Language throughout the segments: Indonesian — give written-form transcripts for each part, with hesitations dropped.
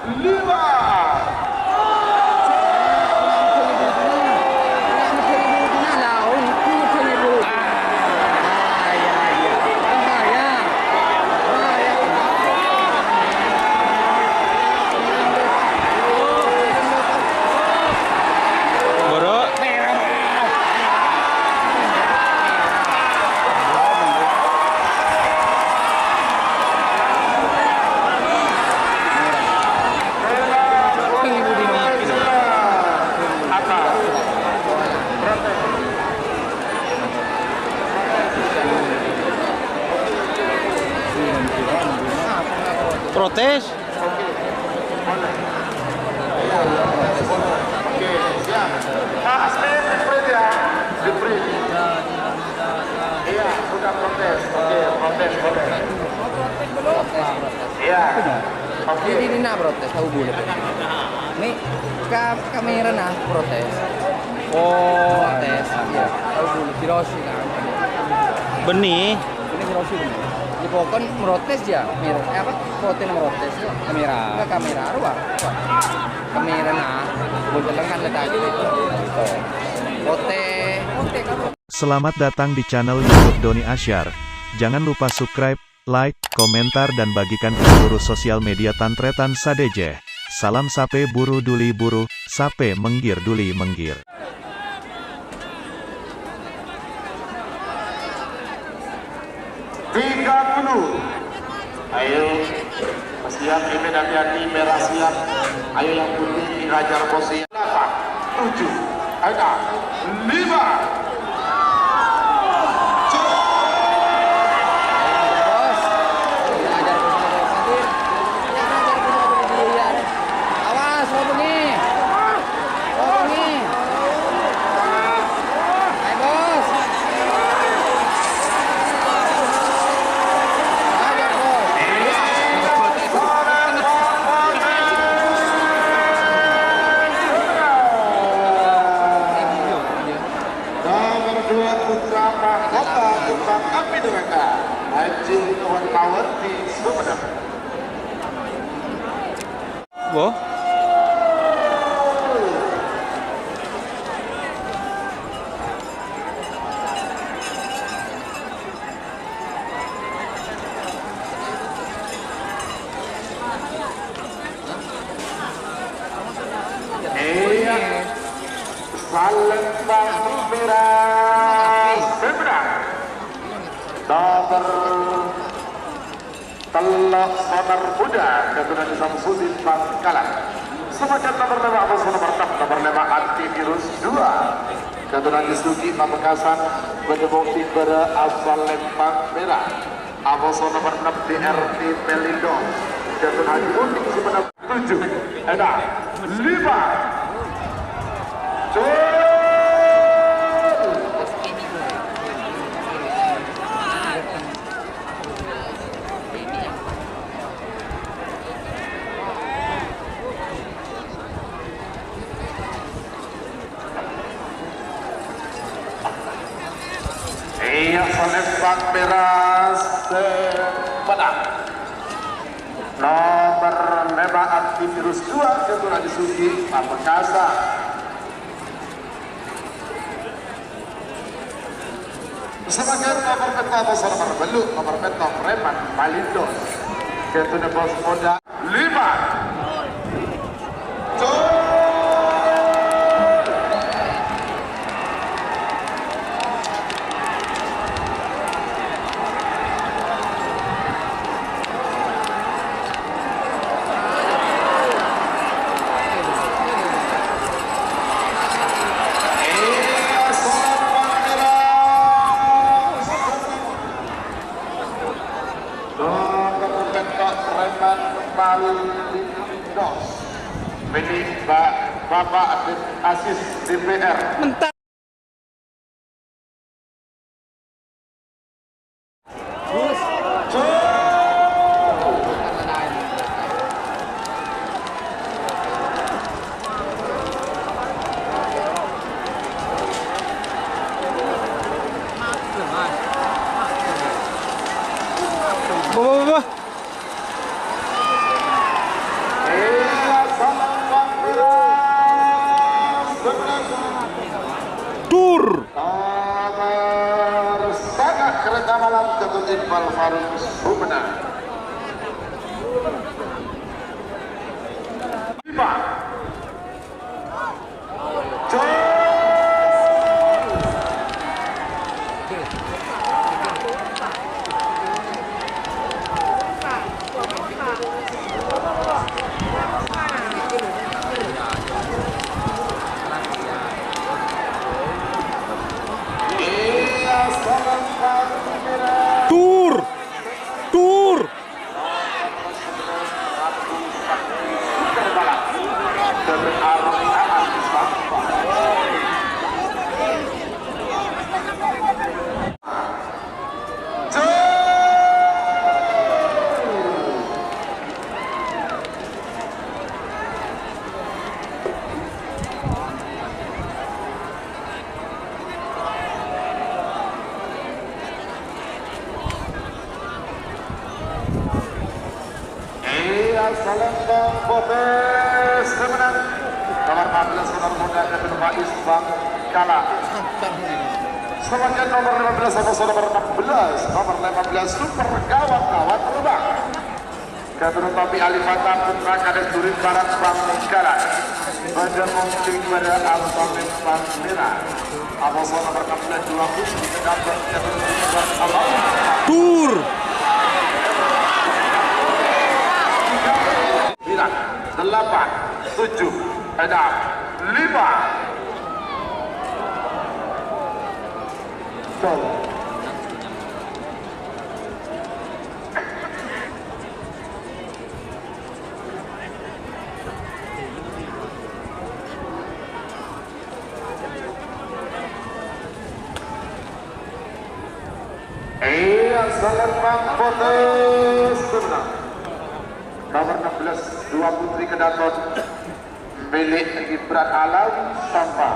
5. Protes. Oke, siap. Asli di-print ya. Di-print. Iya, sudah protes. Oke, protes boleh. Iya. Oke. Jadi nak protes tahu boleh. Nih kamera nah protes. Oh, Protes. Iya, tahu boleh Hiroshi kan. benih. Ini Hiroshi ini. Di pokon protes ya. Apa? Fotonya protes. Kamera. Enggak kamera arwah. Kamera nah. Boleh lengan letak gitu. Foto kamu. Selamat datang di channel YouTube Doni Asyar. Jangan lupa subscribe, like, komentar dan bagikan ke seluruh sosial media Tantretan Sadeje. Salam sape buru duli buru, sape menggir duli menggir. 30. Ayo, siap, ini hati-hati, merah siap. Ayo yang putih, Raja Bosi. 8, 7, ada 5. Wah. Palembang Merah Seberang nomor Telok Sonar Muda Keturunan Samsudin Bangkalan. Semakin nomor 5 Abu nomor 6 nomor 5 Antivirus 2 Keturunan Sugi Pamekasan Bedebong Timber asal Lembang Merah. Abu nomor 6 DRT Pelindo Keturunan Unik Semenap 7 ada 5. Iya, Palembang Merah Semenang nomor 5 Antivirus 2 Keturunan Sugi Pamekasan. Sebagai nomor peta besar nomor beluk nomor peta Preman Malindo Keturunan Bos Moda 5. Milik Bapak Asis DPR. Mentah. Bawa. Iqbal Faruk Sumedang. 5 Tur. Tur. Selendang Botes kemenang nomor 14 nomor muda Kedua Faiz Bang Kala. Selanjutnya nomor 15 sama nomor 16 nomor 15 super gawat terbang. Kedua Topi Alifata Putra Kades Durin Barat Bang Kala. Pada mungkin pada Al-Famim Bang Merah. Aposol nomor 16 20 kedapat Kedua Tur. 8, 7, 6, 5 Gol. Selendang Botes kemenang nomor 16 dua putri Kedaton milik Gibran Alam Sampah.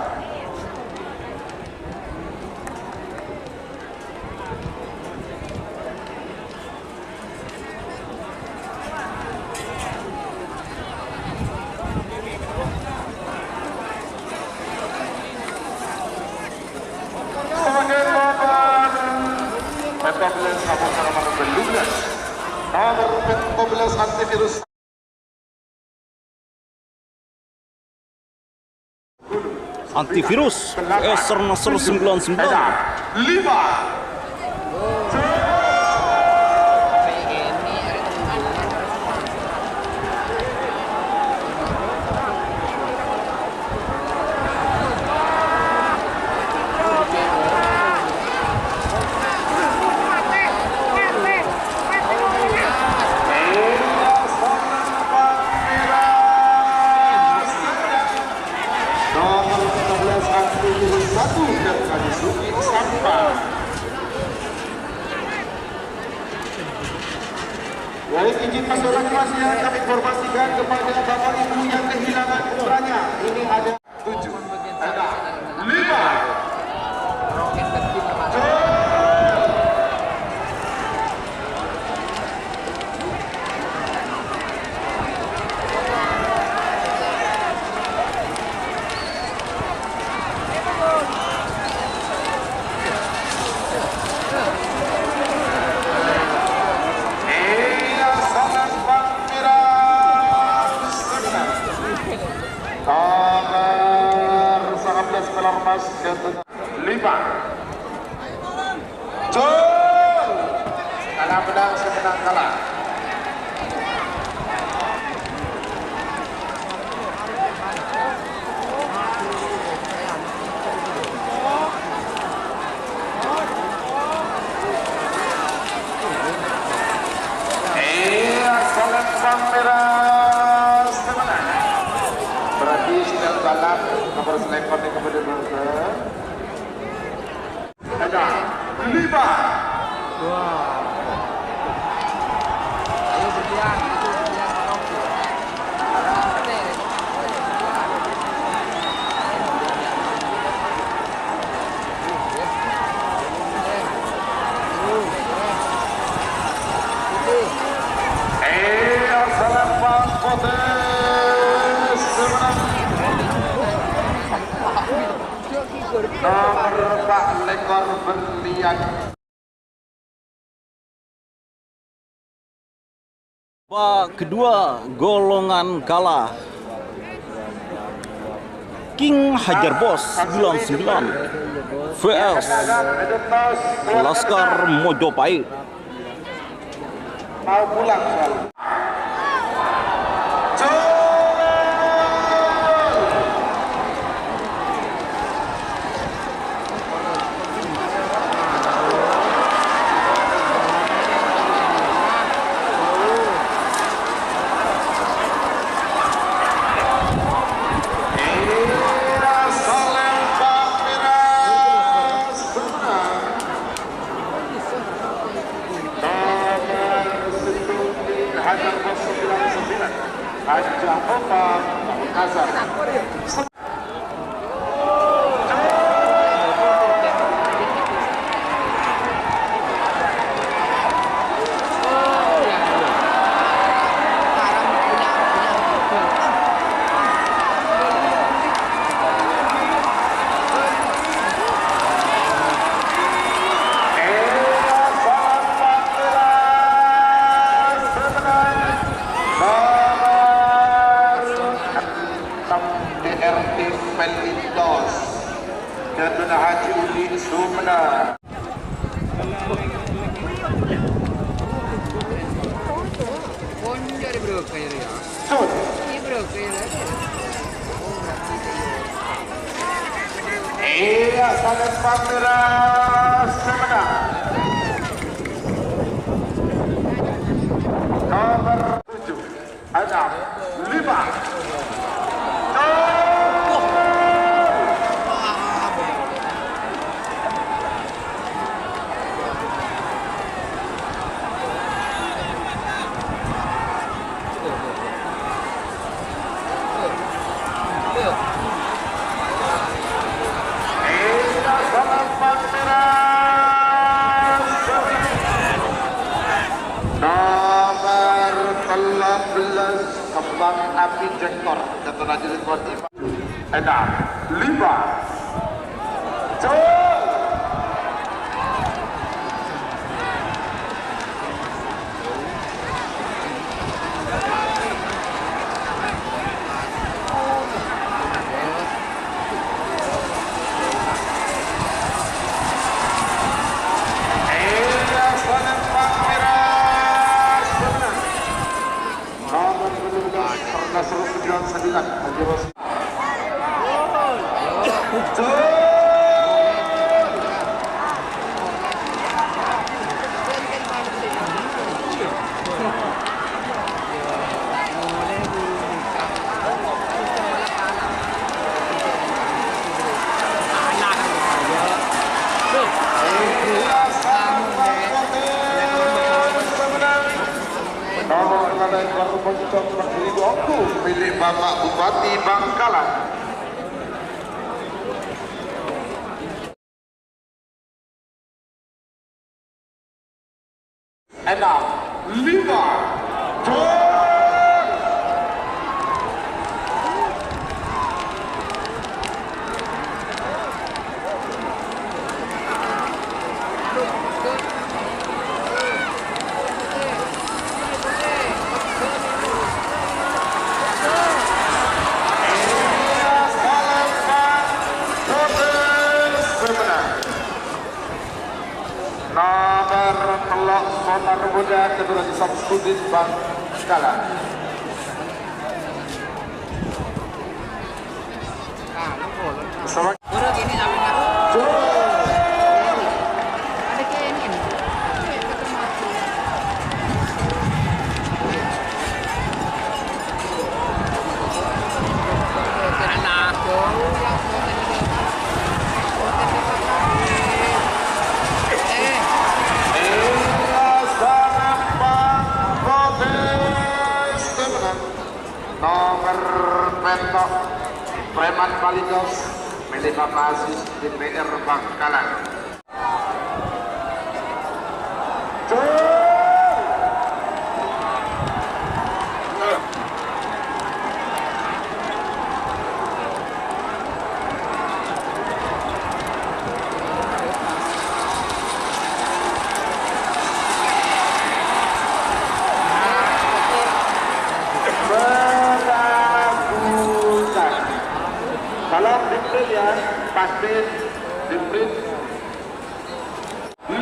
Sebagai korban Petobeles sama-sama nomor 12 nomor 14 antivirus Eser Nasr 99. 5 satu dan Kadisuki Sampah. Baik, izin masyarakat yang kami informasikan kepada bapak ibu yang kehilangan putranya. Ini ada 7, ada 5. Mas Ketuna 5 Jol kalah menang semenang kalah. Selendang merah semenang berarti sedang balap nomor selekon yang kepada bangsa ada 5. Ayo berjalan. Selendang Botes semenang Babak kedua golongan kalah. King Hajar Bos 99 vs Laskar Mojopahit. Mau pulang soalnya. Hajar Opa Pamekasan. DRT Pelindos Ketua Haji Udin Sumena. Iya, saling kamera Sumena. Nomor 7 ada 5. Nomor 13 Kembang Api Jektor Ketua Najib Sportif. 6 5 Nasrul Tujuan 9 Haji Rosli. Nomor 11 baru pojok berdiri waktu milik Bapak Bupati Bangkalan. Enam 5 nomor telok Sonar Muda Ketua Samsudin Bangkalan. Nomor pentok Preman Balindos milik Bapak Aziz DPR Bangkalan. pasti di print 5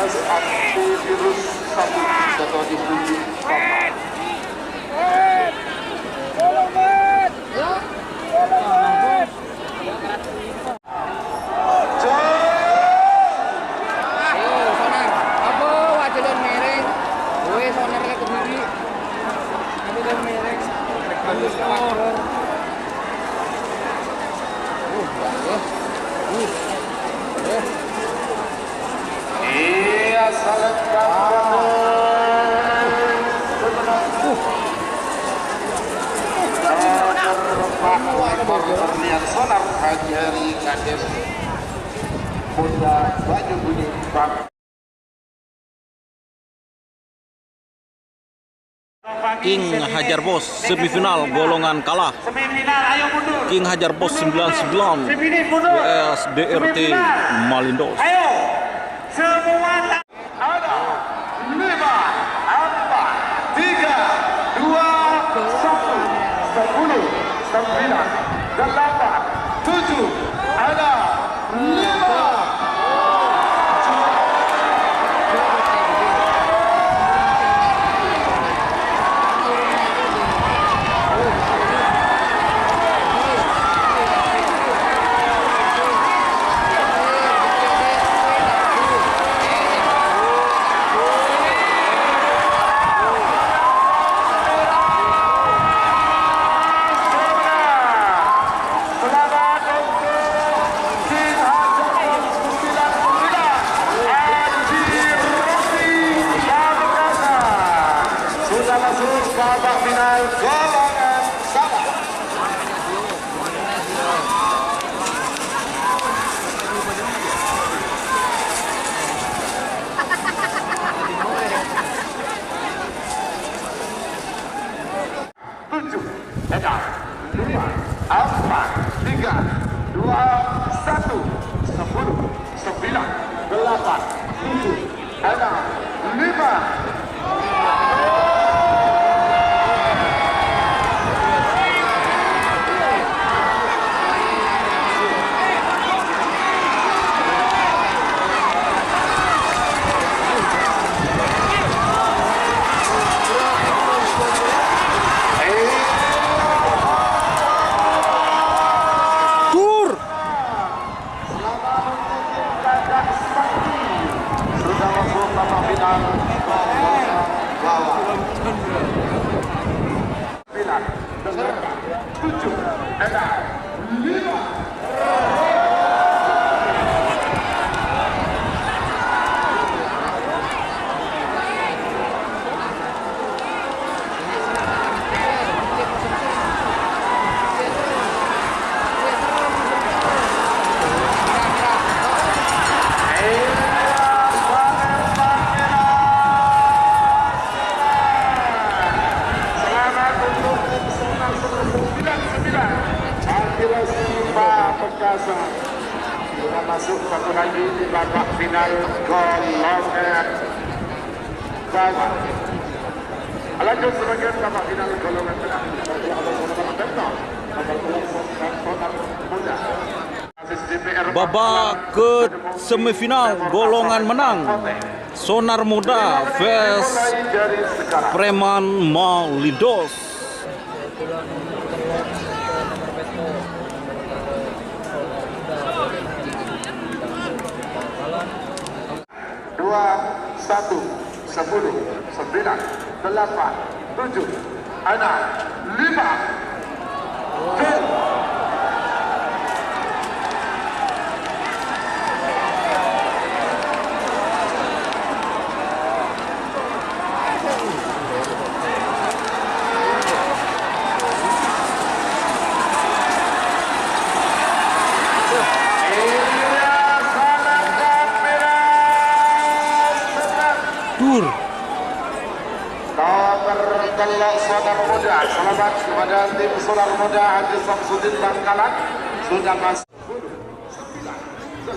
tes antivirus 1 atau distribusi sonar. Apa wajan mereng? Gue sonar ke Kediri. Ini dan mereng. Halus ke Makron. iya salah terlihat sonar Hajari Kades Bunda baju bunyi bang King Hajar Boss semifinal golongan kalah. semifinal ayo mundur King Hajar Boss 99 vs DRT Malindos. ayo semua ada 5 4 3 2 1 10 9 8 7 ada 5 babak final golongan salah. Tujuh, enam, lima, empat, tiga, dua, satu, 10, 9, 8, 7, 6, 5. Sudah masuk satu lagi di babak final golongan baru. Lanjut sebagian babak final golongan tengah. Babak ke semifinal golongan menang Sonar Muda vs Preman Malindos. 1, 10, 9, 8, 7, 6, 5, Tur. Kalau Sonar Muda, selamat kepada tim Sonar Muda Haji Samsudin Bangkalan sudah masuk 10, 9,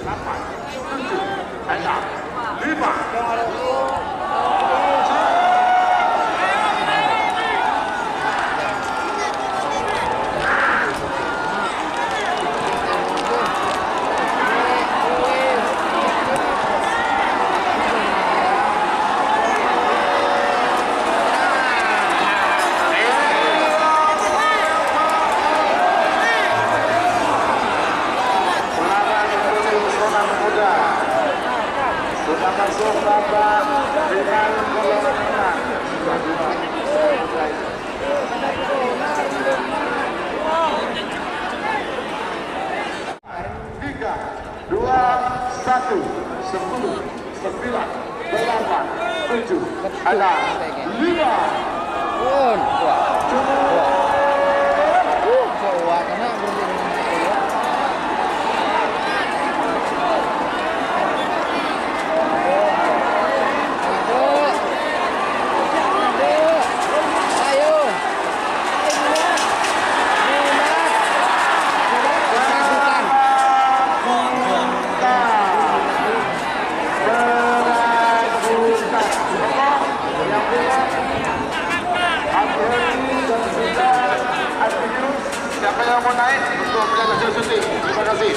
8, 7, 6, 5. Sudah masuk babak final golongan menang. 3, 2, 1, 10, 9, 8, 7, 6, 5. Pun. Jawa karena Siapa yang mau naik untuk penjaga hasil syuting? Terima kasih.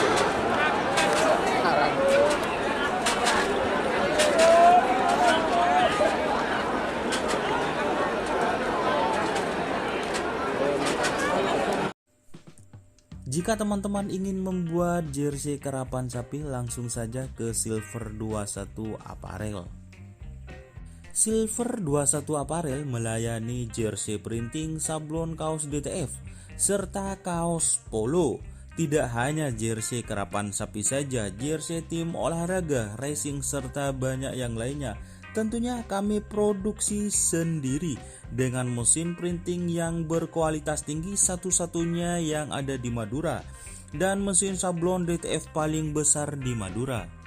Jika teman-teman ingin membuat jersey karapan sapi, langsung saja ke Silver 21 Apparel. Silver 21 Apparel melayani jersey printing, sablon, kaos DTF, serta kaos polo. Tidak hanya jersey karapan sapi saja, jersey tim olahraga, racing, serta banyak yang lainnya. Tentunya kami produksi sendiri dengan mesin printing yang berkualitas tinggi, satu-satunya yang ada di Madura, dan mesin sablon DTF paling besar di Madura.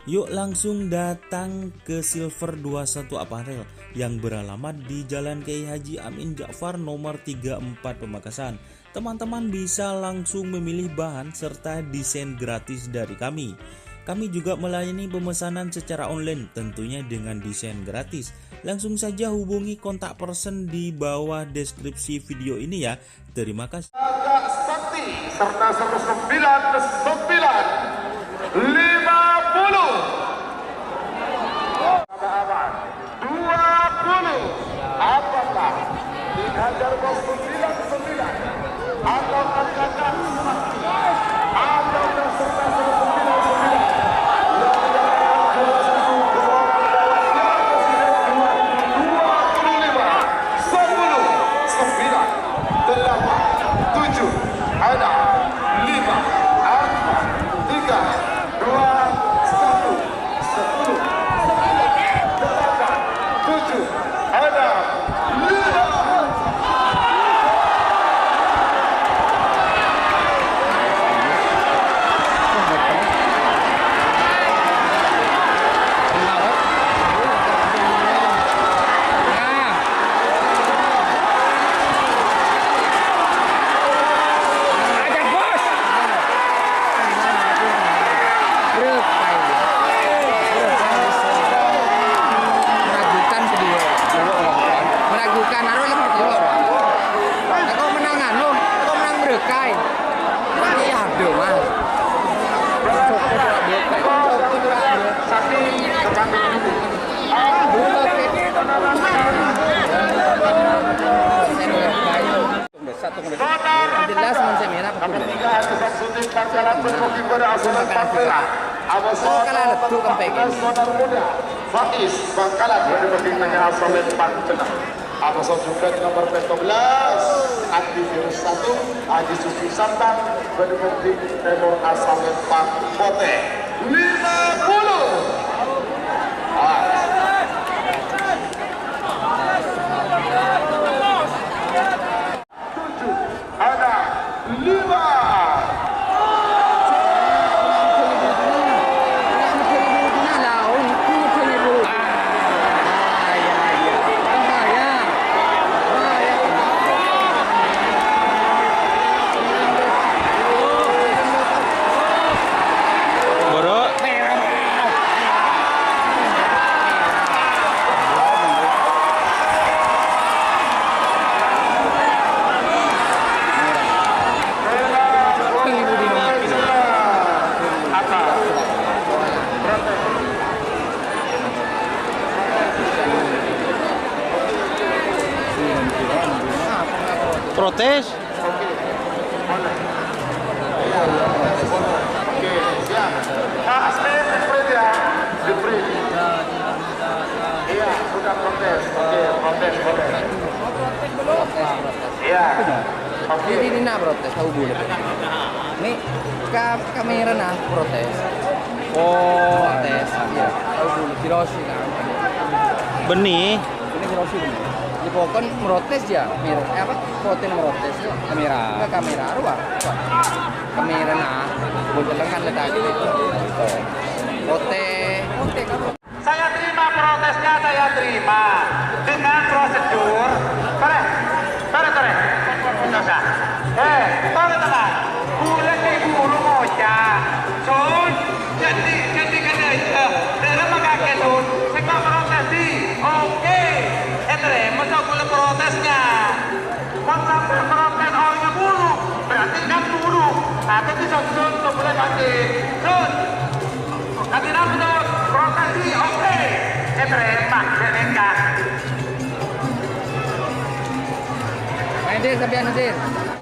Yuk langsung datang ke Silver 21 Apparel yang beralamat di Jalan Kiai Haji Amin Ja'far nomor 34 Pamekasan. Teman-teman bisa langsung memilih bahan serta desain gratis dari kami. Kami juga melayani pemesanan secara online, tentunya dengan desain gratis. Langsung saja hubungi kontak person di bawah deskripsi video ini ya. Terima kasih. Agak Sakti serta 199 50 20. Apakah dihajar bos 99 atau angkatan atau serta Kalau Faiz Bangkalan berdiri dengan asal Pancenang. Atas juga di nomor 12 antivirus 1 Haji Sufi Santang berdiri nomor asal Pote 50. Ada 5. Protes. Oke, siap. Pak Asmin, Fred ya. Fred. Iya, sudah protes. Oke, protes. Iya. Oke. Jadi ini protes tahu boleh. Nih kamera nah protes. Oh, protes. Iya, tahu boleh Hiroshi kan. Benih. Ini Hiroshi bener. Di pokon merotes ya, apa? Foto merotes kamera. Enggak kamera, ruang. Kamera nah, boleh kan letak gitu. Foto. Saya terima protesnya, saya terima dengan prosedur. Tore. Enggak usah. Tore tenang. Boleh diburu moja. Sun, jadi kena ya. Dalam mengakeh sun, saya protes di. Oke. Masa boleh protesnya. Kalau sampai protes orangnya buruk, berarti kan buruk. Atau itu sun, boleh ganti. Sun. Nanti dapat protesi, oke. Terima, Deneka. Main deh, sampai nanti.